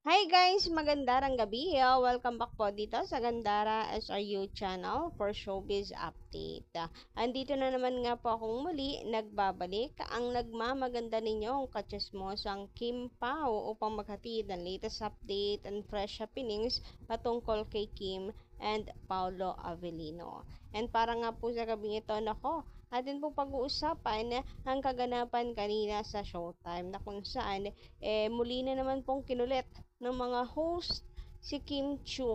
Hi guys! Magandang gabi. Welcome back po dito sa Gandara SRU channel for Showbiz Update. Andito na naman nga po akong muli nagbabalik ang nagmamaganda ninyong katsismosang Kim Pao upang maghatid ng latest update and fresh happenings patungkol kay Kim and Paolo Avellino. And para nga po sa gabi ito, nako, atin po pag-uusapan ang kaganapan kanina sa Showtime na kung saan muli na naman pong kinulit ng mga host si Kim Chu.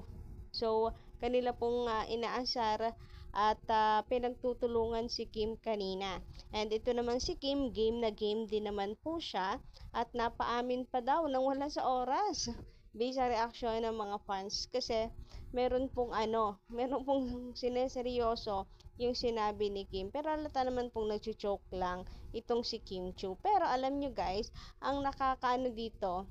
So, kanila pong inaasar at pinagtutulungan si Kim kanina. And ito naman si Kim, game na game din naman po siya at napaamin pa daw nang wala sa oras. Based sa reaksyon ng mga fans kasi meron pong sineseryoso yung sinabi ni Kim. Pero alata naman pong nagchuchoke lang itong si Kim Chu. Pero alam nyo guys, ang nakakaano dito,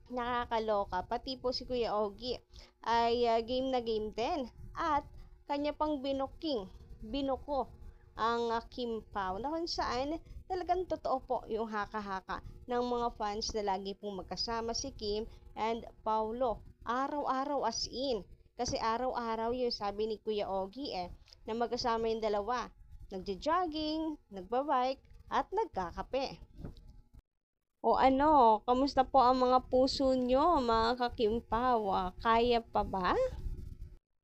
nakakaloka, pati po si Kuya Ogie ay game na game din. At kanya pang binuko ang Kim Pao na kung saan talagang totoo po yung haka-haka ng mga fans na lagi pong magkasama si Kim and Paulo. Araw-araw as in. Kasi araw-araw yung sabi ni Kuya Ogie na magkasama yung dalawa. Nagja-jogging, nagbabike, at nagkakape. O ano, kamusta po ang mga puso nyo, mga kakimpawa? Kaya pa ba?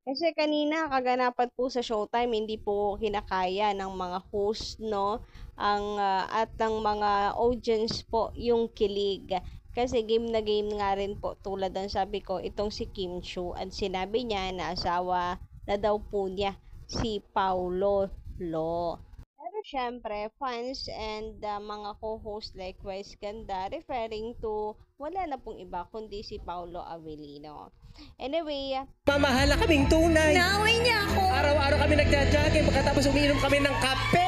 Kasi kanina, kaganapan po sa Showtime, hindi po kinakaya ng mga host, no? At ng mga audience po, yung kilig. Kasi game na game nga rin po, tulad ng sabi ko, itong si Kim Chu. At sinabi niya na asawa na daw po niya si Paulo Lo. Pero syempre, fans and mga co-host likewise ganda, referring to wala na pong iba kundi si Paulo Avellino. Anyway, Mamahala kaming tunay. Naaway niya ako. Araw-araw kami nagja-jogging pagkatapos umiinom kami ng kape.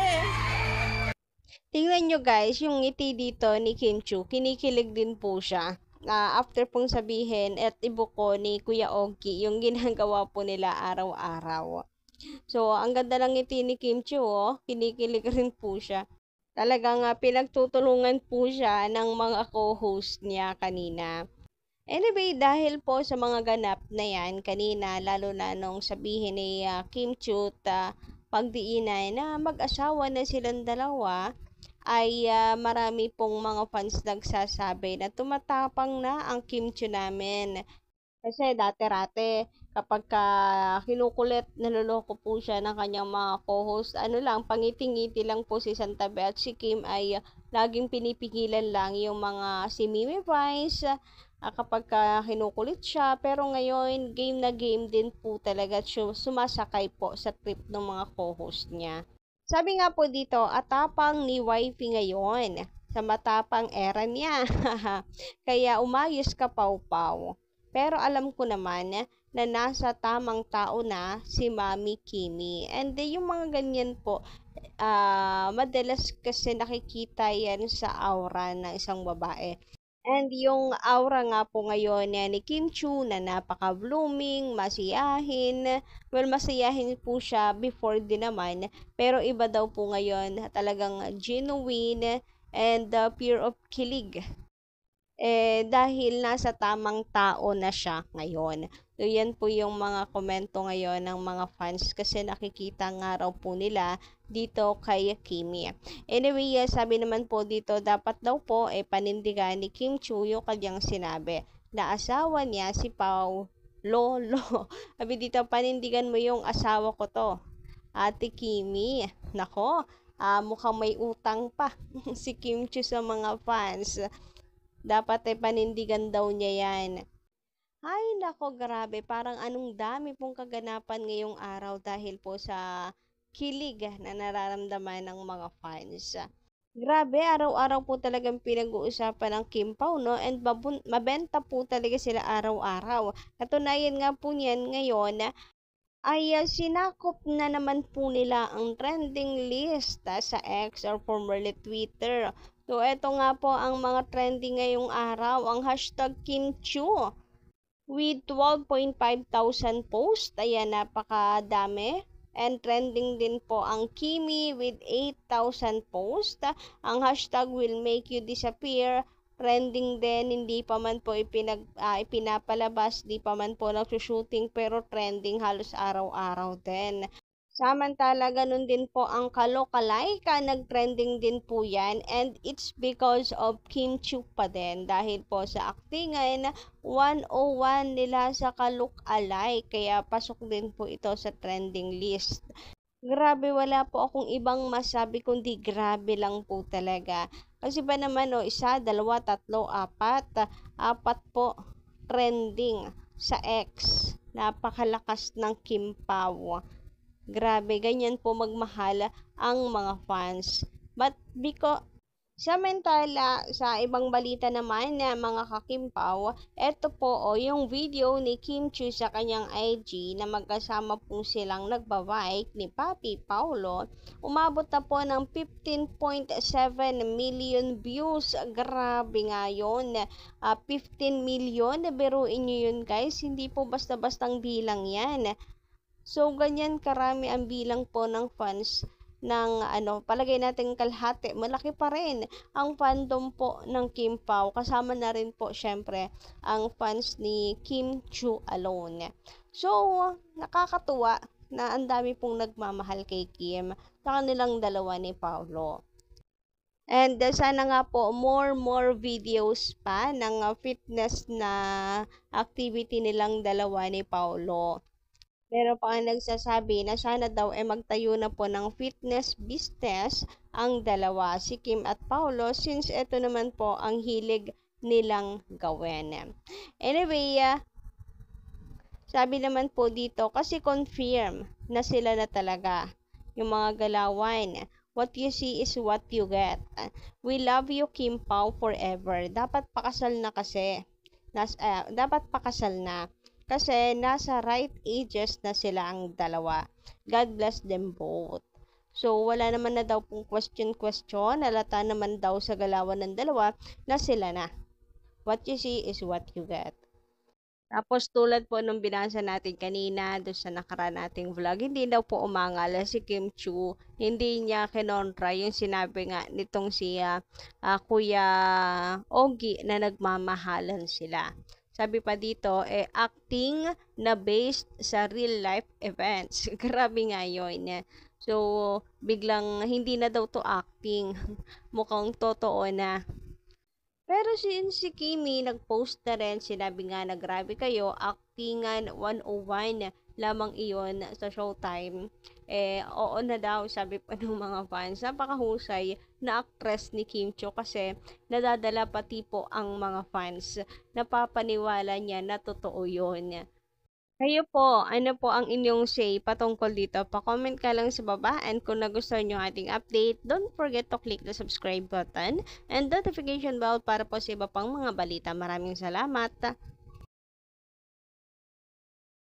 tingnan nyo guys, yung ngiti dito ni Kim Chu, kinikilig din po siya. After pong sabihin at ibuko ni Kuya Ogie yung ginagawa po nila araw-araw. So, ang ganda lang ngiti ni Kim Chu, kinikilig rin po siya. Talagang pinagtutulungan po siya ng mga co-host niya kanina. Anyway, dahil po sa mga ganap na yan kanina, lalo na nung sabihin ni Kim Chu pagdiinay na mag-asawa na silang dalawa, ay marami pong mga fans nagsasabi na tumatapang na ang Kim Chu namin. Kasi dati-rate, kapag kinukulit, naloloko po siya ng kanyang mga co-host, ano lang, pangiti-ngiti lang po si Santabe at si Kim ay laging pinipigilan lang yung mga si Mimi Vice, kapag kinukulit siya. Pero ngayon, game na game din po talaga at sumasakay po sa trip ng mga co-host niya. Sabi nga po dito, atapang ni wifey ngayon sa matapang era niya. Kaya umayos ka pau-pau. Pero alam ko naman na nasa tamang tao na si Mami Kimi. And yung mga ganyan po, madalas kasi nakikita yan sa aura ng isang babae. And yung aura nga po ngayon ni Kim Chu na napaka-blooming, masiyahin. Well, masiyahin po siya before din naman. Pero iba daw po ngayon, talagang genuine and pure of kilig dahil nasa tamang tao na siya ngayon. So, yan po yung mga komento ngayon ng mga fans kasi nakikita nga raw po nila dito kay Kimi. Anyway, sabi naman po dito, dapat daw po panindigan ni Kim Chu yung kanyang sinabi na asawa niya si Pao Lolo. Sabi dito, panindigan mo yung asawa ko to, Ate Kimi. Nako, mukhang may utang pa si Kim Chu sa mga fans. Dapat panindigan daw niya yan. Ay, nako, grabe. Parang anong dami pong kaganapan ngayong araw dahil po sa kilig na nararamdaman ng mga fans. Grabe, araw-araw po talagang pinag-uusapan ng Kim Pao, no? And mabenta po talaga sila araw-araw. Katunayan nga po niyan ngayon ay sinakop na naman po nila ang trending list sa X or formerly Twitter. So, eto nga po ang mga trending ngayong araw, ang hashtag Kimchu with 12.5 thousand posts. Ayan, napakadami. And trending din po ang Kimi with 8,000 posts. Ang hashtag will make you disappear trending din, hindi pa man po ipinapalabas, di pa man po nagsushooting, pero trending halos araw-araw din. Samantala, ganun din po ang Kalokalika, nag-trending din po yan, and it's because of Kim Chiu pa din, dahil po sa actingan 101 nila sa Kalokalike, kaya pasok din po ito sa trending list. Grabe, wala po akong ibang masabi kundi grabe lang po talaga. Kasi ba naman, isa, dalawa, tatlo, apat po trending sa X. Napakalakas ng Kim Pao. Grabe, ganyan po magmahal ang mga fans. But samantala, sa ibang balita naman na mga kakimpaw, eto po yung video ni Kim Chiu sa kanyang IG na magkasama po silang nagbabike ni Papi Paulo. Umabot na po ng 15.7 million views. Grabe nga yun. 15 million, biruin nyo yun guys. Hindi po basta-bastang bilang yan. So, ganyan karami ang bilang po ng fans ng palagay natin kalahati, malaki pa rin ang fandom po ng Kim Pao. Kasama na rin po syempre ang fans ni Kim Chiu alone. So, nakakatuwa na ang dami pong nagmamahal kay Kim sa kanilang dalawa ni Paolo. And sana nga po more videos pa ng fitness na activity nilang dalawa ni Paolo. Pero pa ang nagsasabi na sana daw magtayo na po ng fitness business ang dalawa, si Kim at Paolo, since ito naman po ang hilig nilang gawin. Anyway, sabi naman po dito, kasi confirm na sila na talaga yung mga galawan. What you see is what you get. We love you, Kim Pao, forever. Dapat pakasal na kasi. Dapat pakasal na. Kasi nasa right ages na sila ang dalawa. God bless them both. So, wala naman na daw pong question. Halata naman daw sa galawan ng dalawa na sila na. What you see is what you get. Tapos tulad po nung binasa natin kanina doon sa nakaraan nating vlog, hindi daw po umangal si Kim Chiu. Hindi niya kinontra yung sinabi nga nitong si Kuya Ogie na nagmamahalan sila. Sabi pa dito, acting na based sa real life events. Grabe nga yun. So, biglang hindi na daw to acting. Mukhang totoo na. Pero si Kimi nag-post na rin, sinabi nga na grabe kayo, actingan 101 lamang iyon sa Showtime. Oo na daw, sabi pa ng mga fans. Napakahusay na actress ni Kim Chiu kasi nadadala pati po ang mga fans. Napapaniwala niya na totoo yun. Kayo po, ano po ang inyong say patungkol dito? Pa-comment ka lang sa baba, and kung nagustuhan nyo ating update, don't forget to click the subscribe button and notification bell para po sa iba pang mga balita. Maraming salamat!